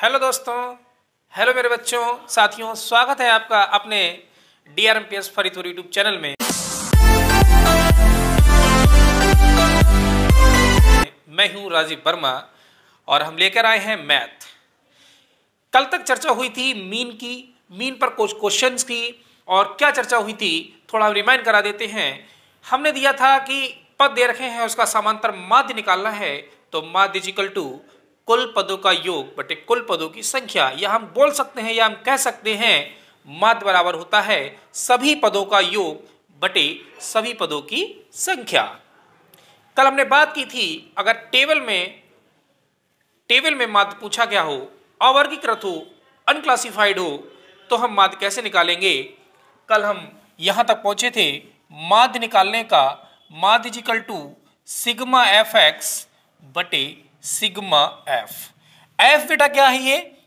Hello दोस्तों, hello मेरे बच्चों, साथियों, स्वागत है आपका अपने DRMPS फरीदपुर यूट्यूब चैनल में। मैं हूं राजीव वर्मा और हम लेकर आए हैं मैथ। कल तक चर्चा हुई थी मीन पर कुछ क्वेश्चंस की, और क्या चर्चा हुई थी थोड़ा रिमाइंड करा देते हैं। हमने दिया था कि पद दे रखे हैं, उसका समांतर माध्य निकालना है, तो माध्य इक्वल टू कुल पदों का योग बटे कुल पदों की संख्या, या हम बोल सकते हैं या हम कह सकते हैं माध्य बराबर होता है सभी पदों का योग बटे सभी पदों की संख्या। कल हमने बात की थी, अगर टेबल में माध्य पूछा गया हो, अवर्गीकृत हो, अनक्लासिफाइड हो, तो हम माध्य कैसे निकालेंगे। कल हम यहां तक पहुंचे थे माध्य निकालने का। माध्य equal to sigma f x बटे सिग्मा एफ। एफ बेटा क्या है,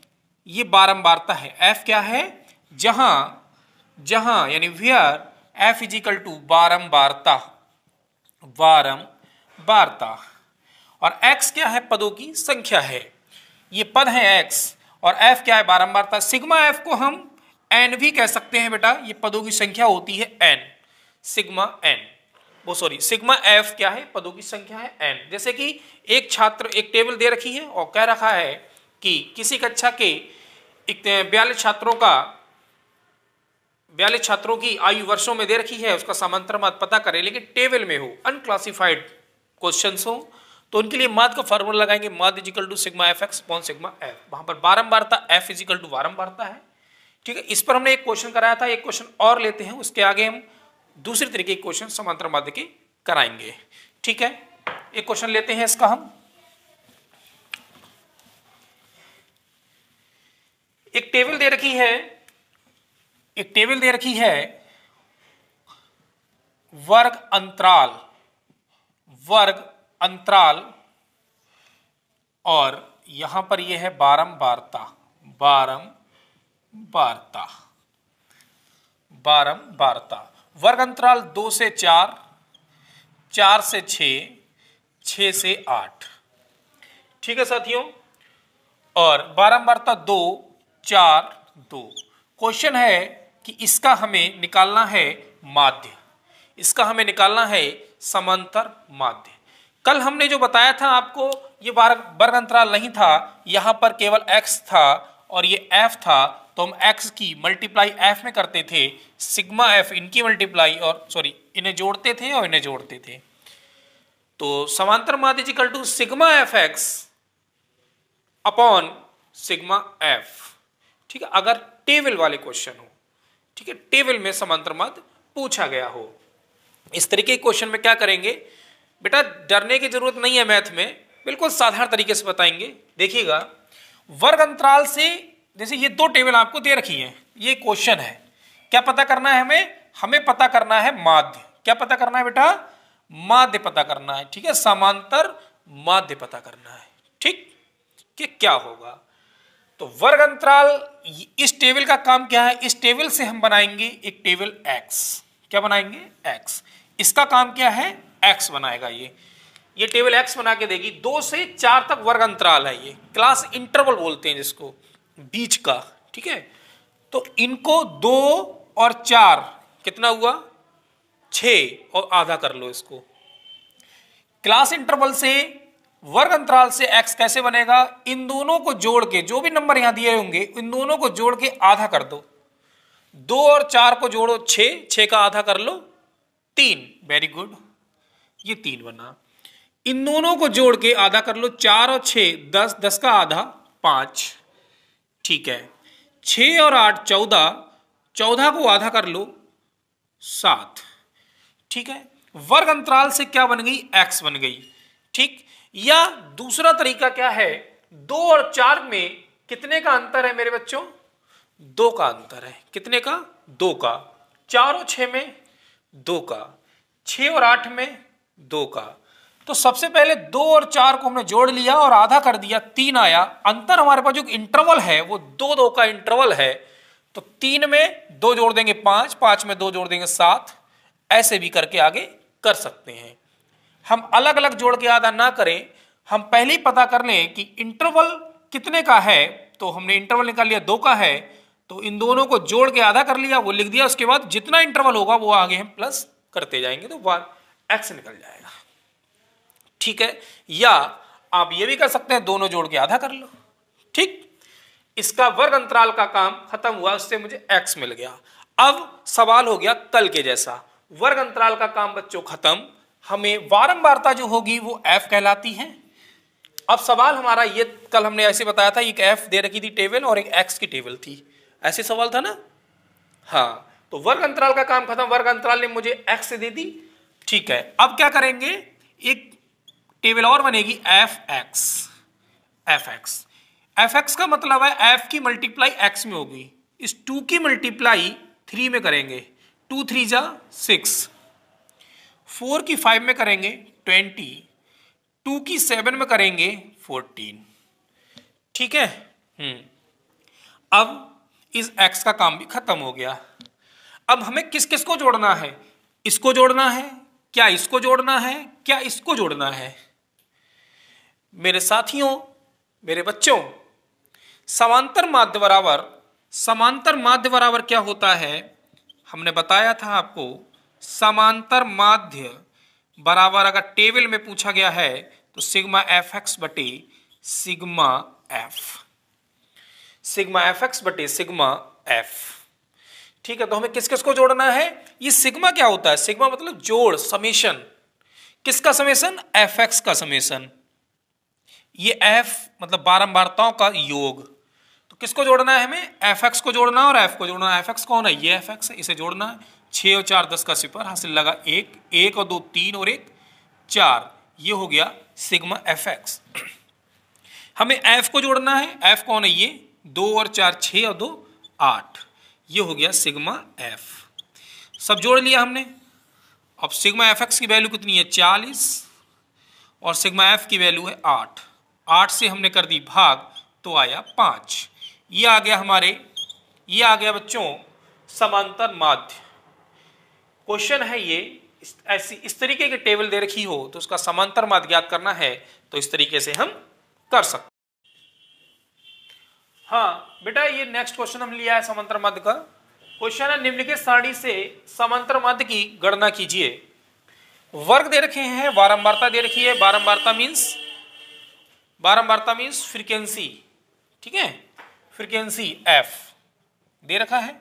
ये बारंबारता है। एफ क्या है, जहां यानी where f is equal to बारंबारता, और एक्स क्या है, पदों की संख्या है। ये पद है एक्स और एफ क्या है, बारंबारता। सिग्मा एफ को हम एन भी कह सकते हैं बेटा, ये पदों की संख्या होती है एन। सिग्मा एफ क्या है, पदों की संख्या है एन। जैसे कि एक छात्र एक टेबल दे रखी है और कह रखा है कि किसी कक्षा के 42 छात्रों की आयु वर्षों में दे रखी है, उसका समांतर माध्य पता करें, लेकिन टेबल में हो, अनक्लासिफाइड क्वेश्चंस हो, तो उनके लिए माध्य का फार्मूला लगाएंगे, माध्य equal to sigma f x upon sigma f. वहां पर बारंबारता एफ इज इक्वल टू बारंबारता है। ठीक है, इस पर हमने एक क्वेश्चन कराया था, एक क्वेश्चन और लेते हैं, उसके आगे हम दूसरी तरीके के क्वेश्चन समांतर माध्य के कराएंगे। ठीक है, एक क्वेश्चन लेते हैं इसका हम। एक टेबल दे रखी है, वर्ग अंतराल, और यहां पर यह है बारंबारता। वर्ग अंतराल 2 से 4, 4 से 6, 6 से 8। ठीक है साथियों, और बारंबारता 2, 4, 2। क्वेश्चन है कि इसका हमें निकालना है माध्य, इसका हमें निकालना है समांतर माध्य। कल हमने जो बताया था आपको, ये वर्ग अंतराल नहीं था, यहां पर केवल x था और ये f था, तो हम x की मल्टीप्लाई f में करते थे, सिग्मा f इनकी मल्टीप्लाई इन्हें जोड़ते थे और इन्हें जोड़ते थे। तो समांतर माध्य equal to sigma f x upon sigma f. ठीक है, अगर टेबल वाले क्वेश्चन हो, ठीक है, टेबल में समांतर माध्य पूछा गया हो। इस तरीके के क्वेश्चन में क्या करेंगे बेटा, डरने की जरूरत नहीं है, मैथ में बिल्कुल साधारण तरीके से बताएंगे। देखिएगा, वर्ग अंतराल से, जैसे ये दो टेबल आपको दे रखी है, ये क्वेश्चन है, क्या पता करना है हमें पता करना है माध्य। क्या पता करना है बेटा, माध्य पता करना है। ठीक है, समांतर माध्य पता करना है। ठीक, कि क्या होगा, तो वर्ग अंतराल, इस टेबल का काम क्या है, इस टेबल से हम बनाएंगे एक टेबल x। क्या बनाएंगे, x। इसका काम क्या है, x बनाएगा। ये टेबल x बना के देगी। 2 से 4 तक वर्ग अंतराल है, ये क्लास इंटरवल बोलते हैं जिसको, बीच का। ठीक है, तो इनको 2 और 4 कितना हुआ, 6, और आधा कर लो इसको। क्लास इंटरवल से, वर्ग अंतराल से x कैसे बनेगा, इन दोनों को जोड़ के, जो भी नंबर यहां दिए होंगे, इन दोनों को जोड़ के आधा कर दो। 2 और 4 को जोड़ो 6, 6 का आधा कर लो 3। वेरी गुड, ये 3 बना। इन दोनों को जोड़ के आधा कर लो, 4 और 6 10, 10 का आधा 5। ठीक है, 6 और 8 14, 14 को आधा कर लो 7। ठीक है, वर्ग अंतराल से क्या बन गई, x बन गई। ठीक, या दूसरा तरीका क्या है, 2 और 4 में कितने का अंतर है मेरे बच्चों, 2 का अंतर है। कितने का, 2 का। 4 और 6 में 2 का, 6 और 8 में 2 का। तो सबसे पहले 2 और 4 को हमने जोड़ लिया और आधा कर दिया, 3 आया। अंतर हमारे पास जो इंटरवल है वो 2-2 का इंटरवल है, तो 3 में 2 जोड़ देंगे 5, 5 में 2 जोड़ देंगे 7। ऐसे भी करके आगे कर सकते हैं। हम अलग अलग जोड़ के आधा ना करें, हम पहले ही पता कर लें कि इंटरवल कितने का है, तो हमने इंटरवल निकाल लिया 2 का है, तो इन दोनों को जोड़ के आधा कर लिया, वो लिख दिया। उसके बाद जितना इंटरवल होगा वो आगे हम प्लस करते जाएंगे, तो x निकल जाएगा। ठीक है, या आप ये भी कर सकते हैं दोनों जोड़ के आधा कर लो। ठीक, इसका वर्ग अंतराल का काम खत्म हुआ, उससे मुझे x मिल गया। अब सवाल हो गया कल के जैसा, वर्ग अंतराल का काम बच्चों खत्म, हमें वारंवारता जो होगी वो f कहलाती है। अब सवाल हमारा ये, कल हमने ऐसे बताया था, एक f दे रखी थी टेबल और एक x की टेबल थी, ऐसे सवाल था ना। हाँ, तो वर्ग अंतराल का काम खत्म, वर्ग अंतराल ने मुझे x दे दी। ठीक है, अब क्या करेंगे, एक टेबल और बनेगी fx का मतलब है f की मल्टीप्लाई x में होगी, इस 2 की मल्टीप्लाई 3 में करेंगे, 2 3 जा 6, 4 की 5 में करेंगे 20, 2 की 7 में करेंगे 14। ठीक है, अब इस x का काम भी खत्म हो गया। अब हमें किस किस को जोड़ना है, इसको जोड़ना है क्या, इसको जोड़ना है क्या, इसको जोड़ना है। मेरे साथियों, मेरे बच्चों, समांतर माध्य बराबर क्या होता है, हमने बताया था आपको। समांतर माध्य बराबर अगर टेबल में पूछा गया है तो सिग्मा एफ एक्स बटे सिग्मा एफ। ठीक है, तो हमें किस किस को जोड़ना है, ये सिग्मा क्या होता है, सिग्मा मतलब जोड़, समेशन। किसका समेशन, एफ एक्स का समेशन। ये एफ मतलब बारंबारताओं का योग। तो किसको जोड़ना है हमें, एफ एक्स को जोड़ना है और एफ को जोड़ना है। एफ एक्स कौन है, ये एफ एक्स है, इसे जोड़ना है। 6 और 4 10 का सिपर, हासिल लगा 1, 1 और 2 3 और 1 4, ये हो गया सिग्मा एफ एक्स। हमें एफ को जोड़ना है, एफ कौन है, ये 2 और 4 6 और 2 8, ये हो गया सिग्मा एफ। सब जोड़ लिया हमने। अब सिग्मा एफ एक्स की वैल्यू कितनी है 40 और सिग्मा एफ की वैल्यू है 8। 8 से हमने कर दी भाग तो आया 5। ये आ गया बच्चों समांतर माध्य। क्वेश्चन है ये, इस तरीके की टेबल दे रखी हो तो उसका समांतर माध्य ज्ञात करना है, तो इस तरीके से हम कर सकते। हाँ बेटा, ये नेक्स्ट क्वेश्चन हम लिया है समांतर माध्य का। क्वेश्चन है, निम्नलिखित सारणी से समांतर माध्य की गणना कीजिए। वर्ग दे रखे हैं, बारंबारता दे रखी है। बारंबारता मीन्स फ्रीक्वेंसी। ठीक है, फ्रीक्वेंसी एफ दे रखा है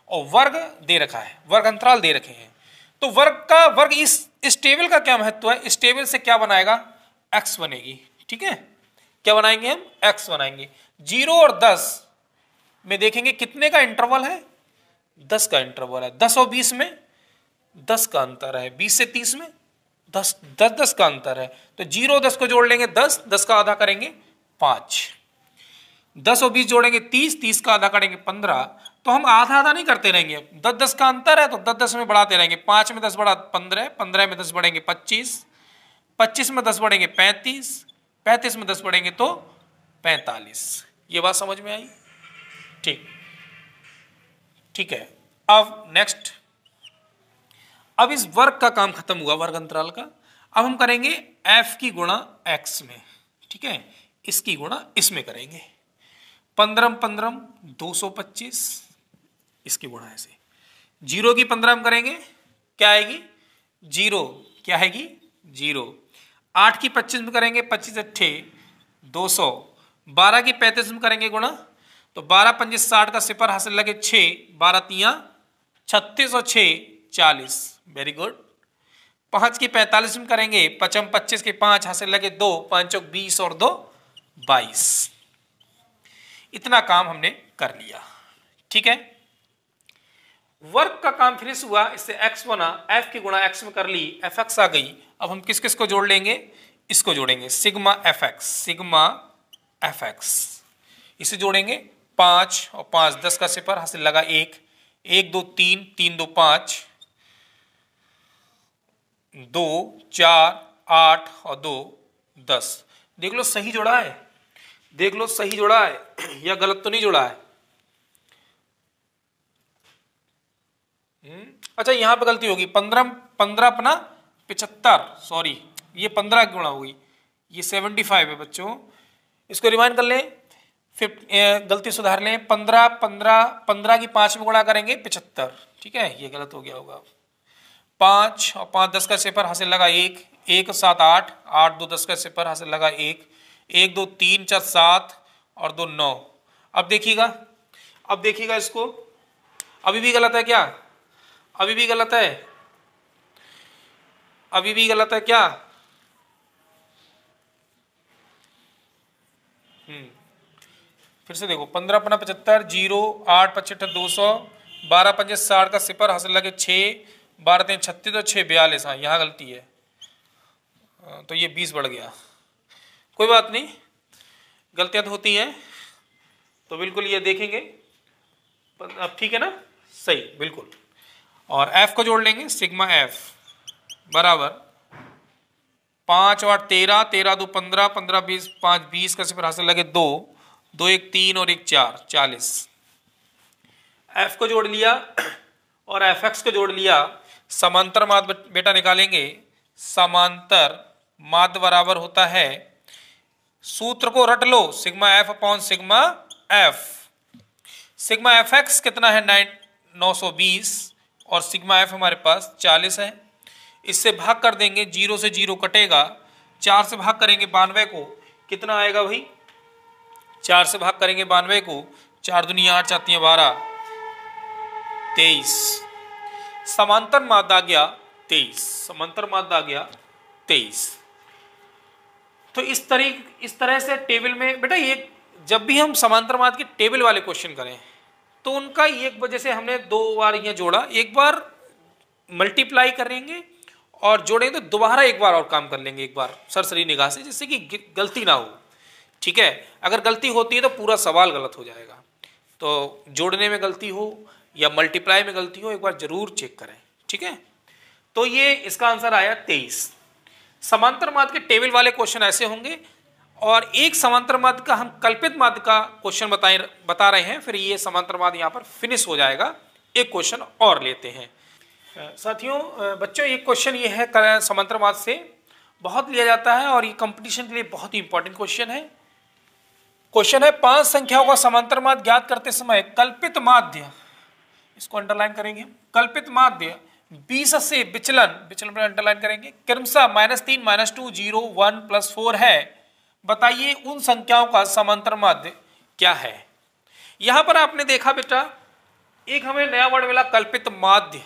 और वर्ग दे रखा है, वर्ग अंतराल दे रखे हैं। तो वर्ग इस टेबल का क्या महत्व है, इस टेबल से क्या बनाएगा, एक्स बनेगी। ठीक है, क्या बनाएंगे हम, एक्स बनाएंगे। 0 और 10 में देखेंगे कितने का इंटरवल है, 10 का इंटरवल है। 10 और 20 में 10 का अंतर है। 20 से 30 में 10 का अंतर है। तो 0 10 को जोड़ लेंगे 10, 10 का आधा करेंगे 5। 10 और 20 जोड़ेंगे 30, 30 का आधा करेंगे 15। तो हम आधा आधा नहीं करते रहेंगे, 10 10 का अंतर है तो 10 10 में बढ़ाते रहेंगे। 5 में 10 बढ़ा 15, 15 में 10 बढ़ेंगे 25, 25 में 10 बढ़ेंगे 35, 35 में 10 बढ़ेंगे तो 45। ये बात समझ में आई। ठीक है, अब नेक्स्ट, अब इस वर्ग का काम खत्म हुआ, वर्ग अंतराल का। अब हम करेंगे f की गुणा x में। ठीक है, इसकी गुणा इसमें करेंगे। 15 15 225, इसकी गुणा ऐसे। 0 की 15 में करेंगे, क्या आएगी 0, क्या आएगी 0। 8 की 25 में करेंगे, 25 8 200। 12 की 35 में करेंगे गुणा, तो 12 5 60 का सिपर हासिल लगे 6, 12 3 36 और 6 40। Very good. 5 की 45 में करेंगे, 5 25 के 5 हासिल लगे 2, 5 20 और 2 22। इतना काम हमने कर लिया। ठीक है, वर्ग का काम फिनिश हुआ। इससे x बना, f की गुणा x में कर ली, एफ एक्स आ गई। अब हम किस किस को जोड़ लेंगे, इसको जोड़ेंगे, सिग्मा एफ एक्स। इसे जोड़ेंगे 5 और 5 10 का सिपर हासिल लगा 1, 1 2 3 3 2 5, 2 4 8 और 2 10। देख लो सही जोड़ा है, देख लो सही जोड़ा है या गलत तो नहीं जोड़ा है। अच्छा, यहां पे गलती होगी। 15 अपना 75, सॉरी ये 15 की गुणा होगी, ये 75 है बच्चों। इसको रिमाइंड कर लें, गलती सुधार लें, 15 15 15 की 5 में गुणा करेंगे 75, ठीक है, ये गलत हो गया होगा। 5 और 5 10 का सिफर हासिल लगा 1, 1 7 8, 8 2 10 का सिफर हासिल लगा 1, 1 2 3 4 7 और 2 9। अब देखिएगा इसको, अभी भी गलत है क्या? अभी भी गलत है? अभी भी गलत है क्या? फिर से देखो, 15 अपना 75, 0 8 55 200, 12 पंजे 60 का सिफर हासिल लगे 6, 12 3 36 तो 6 42। हाँ यहाँ गलती है, तो ये 20 बढ़ गया। कोई बात नहीं, गलतियां तो होती हैं, तो बिल्कुल ये देखेंगे। अब ठीक है ना, सही बिल्कुल। और f को जोड़ लेंगे, सिग्मा f बराबर 5 और 13, 13 2 15, 15 20, 5 20 का सिफर हासिल लगे 2, 2 1 3 और 1 4, 40। f को जोड़ लिया और fx को जोड़ लिया, समांतर माध्य बेटा निकालेंगे। समांतर माध्य बराबर होता है, सूत्र को रट लो, sigma f upon sigma f। Sigma fx कितना है 920 और सिग्मा f हमारे पास 40 है। इससे भाग कर देंगे, 0 से 0 कटेगा, 4 से भाग करेंगे 92 को, कितना आएगा भाई? 4 से भाग करेंगे 92 को, 4 दूनी 8 चार 12, 23। समांतर माध्य आ गया 23, समांतर माध्य आ गया 23। तो इस तरह से टेबल में बेटा, ये जब भी हम समांतर माध्य के टेबल वाले क्वेश्चन करें तो उनका एक वजह से हमने 2 बार यहाँ जोड़ा, एक बार मल्टीप्लाई करेंगे और जोड़ेंगे तो दोबारा एक बार और काम कर लेंगे, एक बार सरसरी निगाह से, जिससे कि गलती ना हो। ठीक है, अगर गलती होती है तो पूरा सवाल गलत हो जाएगा। तो जोड़ने में गलती हो या मल्टीप्लाई में गलती हो, एक बार जरूर चेक करें। ठीक है, तो ये इसका आंसर आया 23। समांतर माध्य के टेबल वाले क्वेश्चन ऐसे होंगे, और एक समांतर माध्य का हम कल्पित माध्य का क्वेश्चन बता रहे हैं, फिर ये समांतर माध्य यहाँ पर फिनिश हो जाएगा। एक क्वेश्चन और लेते हैं साथियों। बच्चों, एक क्वेश्चन ये है समांतर माध्य से बहुत लिया जाता है और ये कंपटीशन के लिए बहुत ही इंपॉर्टेंट क्वेश्चन है। क्वेश्चन है 5 संख्याओं का समांतर माध्य ज्ञात करते समय कल्पित माध्य, इसको अंडरलाइन करेंगे, कल्पित माध्य 20 से विचलन पर अंडरलाइन करेंगे, क्रमशः -3 -2 0 1 +4 है। बताइए उन संख्याओं का समांतर माध्य क्या है। यहां पर आपने देखा बेटा, एक हमें नया वर्ड मिला कल्पित माध्य,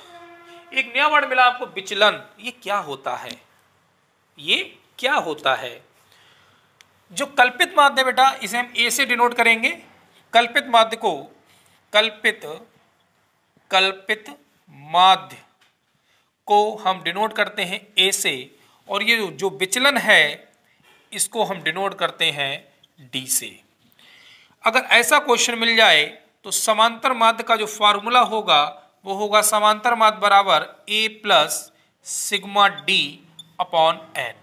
एक नया वर्ड मिला आपको विचलन। ये क्या होता है? ये क्या होता है? जो कल्पित माध्य बेटा, इसे हम ए से डिनोट करेंगे। कल्पित माध्य को कल्पित माध्य को हम डिनोट करते हैं ए से, और ये जो विचलन है इसको हम डिनोट करते हैं डी से। अगर ऐसा क्वेश्चन मिल जाए तो समांतर माध्य का जो फॉर्मूला होगा वो होगा समांतर माध्य बराबर a plus sigma d upon n.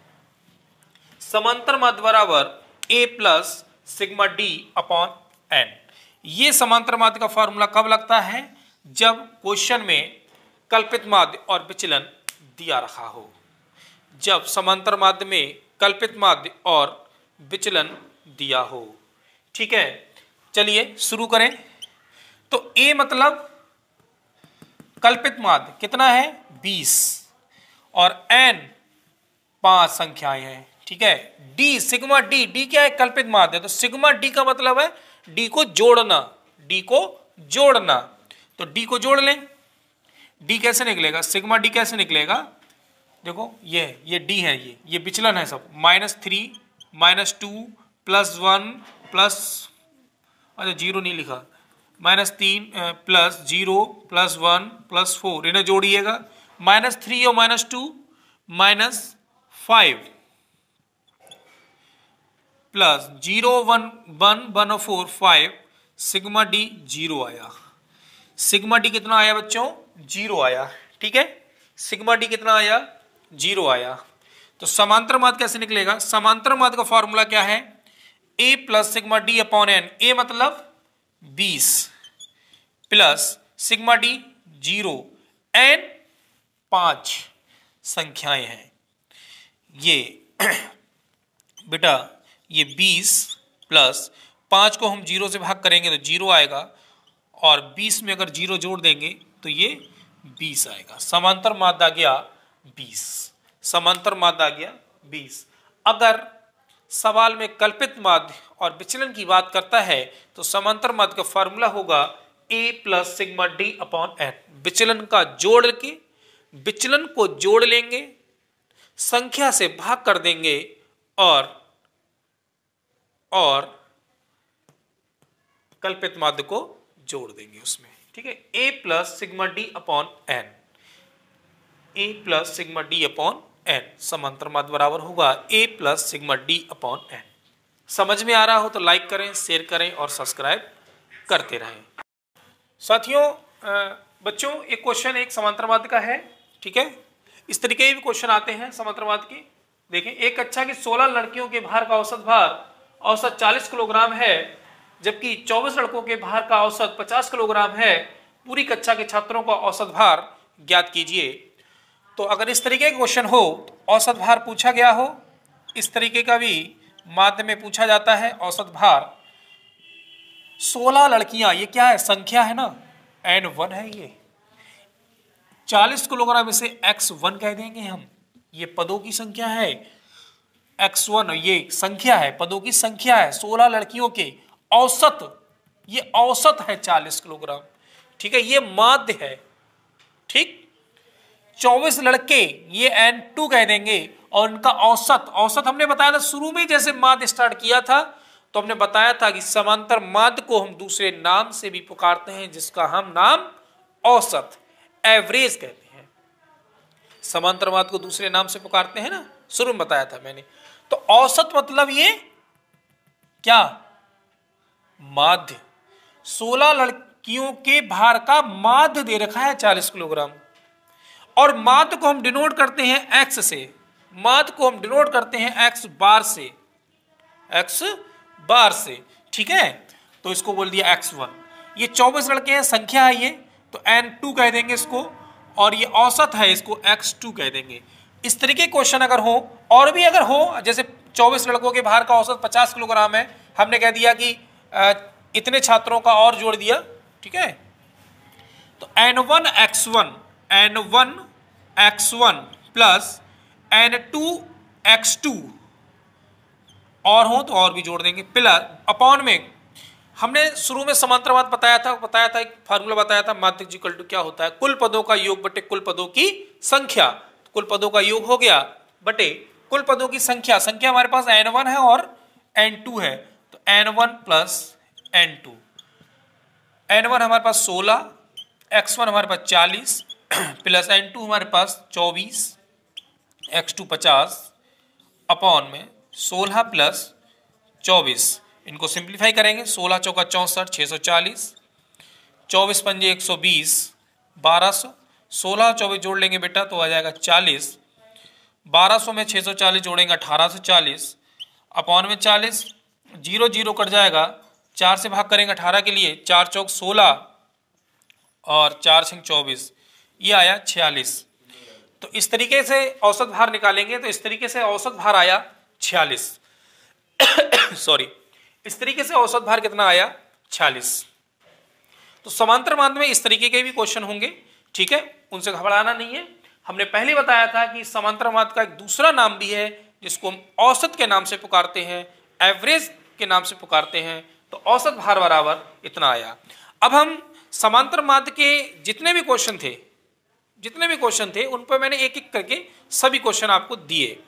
समांतर माध्य बराबर a plus sigma d upon n. ये समांतर माध्य का फॉर्मूला कब लगता है? जब क्वेश्चन में कल्पित माध्य और विचलन दिया रखा हो। जब समांतर माध्य में कल्पित माध्य और विचलन दिया हो। ठीक है, चलिए शुरू करें। तो a मतलब कल्पित माध्य कितना है 20 और n 5 संख्याएं हैं। ठीक है, d सिग्मा d क्या है? कल्पित माध्य। तो सिग्मा d का मतलब है d को जोड़ना, d को जोड़ना। तो d को जोड़ लें। d कैसे निकलेगा? सिग्मा d कैसे निकलेगा? देखो ये d है, ये विचलन है सब। -3 -2 +1 प्लस, अच्छा 0 नहीं लिखा, -3 +0 +1 +4, इन्हें जोड़िएगा। -3 और -2 -5 प्लस 0 1 1 1 और 4 5, सिग्मा डी 0 आया। सिग्मा डी कितना आया बच्चों? 0 आया। ठीक है, सिग्मा डी कितना आया? 0 आया। तो समांतर माध्य कैसे निकलेगा? समांतर माध्य का फॉर्मूला क्या है? a plus sigma d upon n. a मतलब 20 प्लस सिग्मा डी 0, n 5 संख्याएं हैं। ये बेटा ये 20 प्लस 5 को हम 0 से भाग करेंगे तो 0 आएगा, और 20 में अगर 0 जोड़ देंगे तो ये 20 आएगा। समांतर माध्य आ गया 20, समांतर माध्य आ गया 20। अगर सवाल में कल्पित माध्य और विचलन की बात करता है तो समांतर माध्य का फॉर्मूला होगा A plus sigma D upon N। विचलन का जोड़ के, विचलन को जोड़ लेंगे, संख्या से भाग कर देंगे और कल्पित माध्य को जोड़ देंगे उसमें, ठीक है। A plus sigma D upon N, A plus sigma D upon N, समांतर माध्य बराबर होगा A plus sigma D upon N। समझ में आ रहा हो तो लाइक करें, शेयर करें और सब्सक्राइब करते रहें। साथियों, बच्चों, एक क्वेश्चन एक समांतर माध्य का है, ठीक है। इस तरीके के भी क्वेश्चन आते हैं समांतर माध्य के। देखें, एक कक्षा की 16 लड़कियों के भार का औसत 40 किलोग्राम है, जबकि 24 लड़कों के भार का औसत 50 किलोग्राम है। पूरी कक्षा के छात्रों का औसत भार ज्ञात कीजिए। तो अगर इस तरीके का क्वेश्चन हो तो औसत भार पूछा गया हो, इस तरीके का भी माध्य में पूछा जाता है औसत भार। 16 लड़कियां, ये क्या है, संख्या है ना, N1 है। ये 40 किलोग्राम इसे X1 कह देंगे हम, ये पदों की संख्या है। X1 ये संख्या है, पदों की संख्या है। 16 लड़कियों के औसत, ये औसत है 40 किलोग्राम, ठीक है, ये माध्य है, ठीक। 24 लड़के, ये N2 कह देंगे, और इनका औसत हमने बताया था शुरू में, जैसे माध्य स्टार्ट किया था तो हमने बताया था कि समांतर माध्य को हम दूसरे नाम से भी पुकारते हैं, जिसका हम नाम औसत, एवरेज कहते हैं। समांतर माध्य को दूसरे नाम से पुकारते हैं ना, शुरू में बताया था मैंने। तो औसत मतलब ये क्या, माध्य। 16 लड़कियों के भार का माध्य दे रखा है 40 किलोग्राम, और माध्य को हम डिनोट करते हैं x से, माध्य को हम डिनोट करते हैं x बार से, x बार से, ठीक है। तो इसको बोल दिया X1। ये 24 लड़के हैं, संख्या है ये, तो N2 कह देंगे इसको, और ये औसत है, इसको X2 कह देंगे। इस तरीके क्वेश्चन अगर हो, और भी अगर हो, जैसे 24 लड़कों के भार का औसत 50 किलोग्राम है, हमने कह दिया कि इतने छात्रों का और जोड़ दिया, ठीक है। तो N1 X1 plus N2 X2 और हो तो और भी जोड़ देंगे, प्लस अपॉन में हमने शुरू में समांतर माध्य बताया था एक फार्मूला बताया था, माध्य इक्वल टू क्या होता है, कुल पदों का योग बटे कुल पदों की संख्या। कुल पदों का योग हो गया बटे कुल पदों की संख्या। संख्या हमारे पास N1 है और N2 है, तो N1 प्लस N2। N1 हमारे पास 16, X1 हमारे पास 40 प्लस N2 हमारे पास 24, X2 50 अपॉन में 16 प्लस 24। इनको सिंप्लीफाई करेंगे, 16 चौका 64, 640, 24 पंजे 120, 1200, 16 24 जोड़ लेंगे बेटा तो आ जाएगा 40। 1200 में 640 जोड़ेंगे 1840 अपॉन में 40, 0 0 कट जाएगा, 4 से भाग करेंगे 18 के लिए, 4 चौक 16 और 4 6 24, ये आया 46। तो इस तरीके से औसत भार निकालेंगे, तो इस तरीके से औसत भार आया 46 सॉरी, इस तरीके से औसत भार कितना आया 46। तो समांतर माध्य में इस तरीके के भी क्वेश्चन होंगे, ठीक है, उनसे घबराना नहीं है। हमने पहले बताया था कि समांतर माध्य का एक दूसरा नाम भी है जिसको हम औसत के नाम से पुकारते हैं, एवरेज के नाम से पुकारते हैं। तो औसत भार बराबर इतना आया। अब हम समांतर माध्य के जितने भी क्वेश्चन थे उन पर मैंने एक एक करके सभी क्वेश्चन आपको दिए,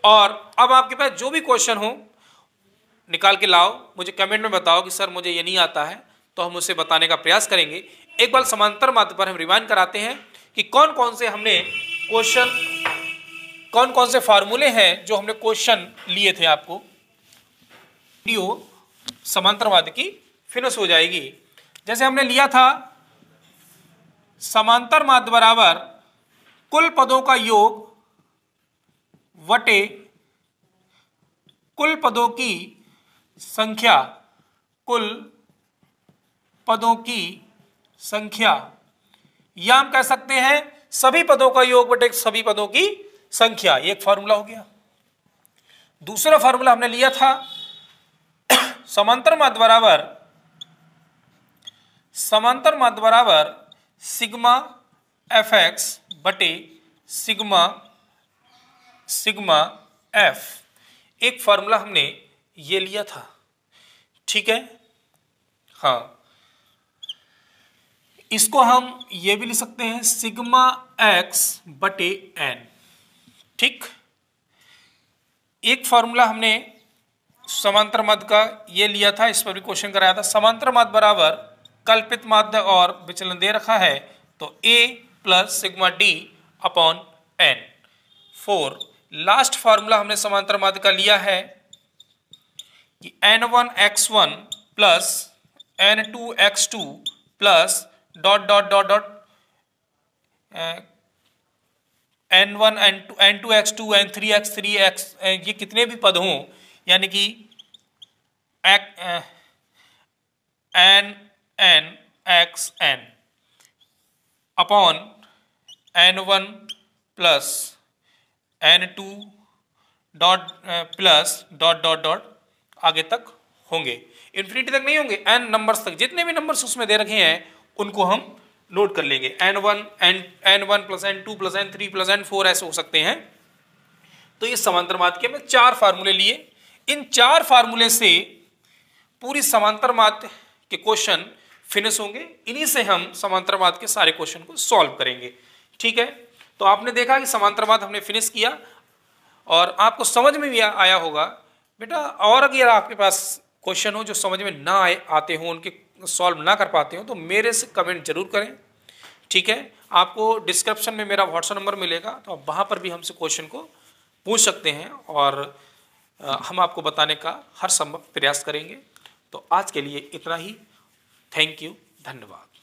और अब आपके पास जो भी क्वेश्चन हो निकाल के लाओ, मुझे कमेंट में बताओ कि सर मुझे ये नहीं आता है, तो हम उसे बताने का प्रयास करेंगे। एक बार समांतर माध्य पर हम रिवाइंड कराते हैं कि कौन कौन से हमने क्वेश्चन, कौन कौन से फार्मूले हैं जो हमने क्वेश्चन लिए थे। आपको वीडियो समांतर माध्य की फिनिश हो जाएगी। जैसे हमने लिया था समांतर माध्य बराबर कुल पदों का योग वटे कुल पदों की संख्या, कुल पदों की संख्या, या हम कह सकते हैं सभी पदों का योग बटे सभी पदों की संख्या। एक फार्मूला हो गया। दूसरा फार्मूला हमने लिया था समांतर माध्य बराबर सिग्मा एफ एक्स बटे सिग्मा एफ। एक फॉर्मूला हमने ये लिया था, ठीक है। हाँ, इसको हम ये भी लिख सकते हैं सिग्मा एक्स बटे एन, ठीक। एक फॉर्मूला हमने समांतर माध्य का ये लिया था, इस पर भी क्वेश्चन कराया था। समांतर माध्य बराबर कल्पित माध्य और विचलन दे रखा है तो a plus sigma d upon n. 4 last formula हमने समांतर माध्य का लिया है कि n1x1 plus n2x2 plus dot dot dot dot n1 n2x2 n3x3x ये कितने भी पद हों, यानी कि n x n upon n1 plus n2 dot plus dot dot dot आगे तक होंगे, इन्फिनिटी तक नहीं होंगे, n नंबर्स तक, जितने भी नंबर्स उसमें दे रखे हैं उनको हम नोट कर लेंगे। n1 plus n2 plus n3 plus n4 ऐसे हो सकते हैं। तो ये समांतर माध्य के में 4 फार्मूले लिए। इन 4 फार्मूले से पूरी समांतर माध्य के क्वेश्चन फिनिश होंगे। इन्हीं से हम समांतर माध्य के सारे क्वेश्चन को सॉल्व करेंगे, ठीक है। तो आपने देखा कि समांतर माध्य हमने फिनिश किया और आपको समझ में भी आया होगा बेटा। और अगर आपके पास क्वेश्चन हो जो समझ में ना आते हो, उनके सॉल्व ना कर पाते हो, तो मेरे से कमेंट जरूर करें, ठीक है। आपको डिस्क्रिप्शन में मेरा व्हाट्सएप नंबर मिलेगा, तो आप वहाँ पर भी हमसे क्वेश्चन को पूछ सकते हैं और हम आपको बताने का हर संभव प्रयास करेंगे। तो आज के लिए इतना ही। थैंक यू, धन्यवाद।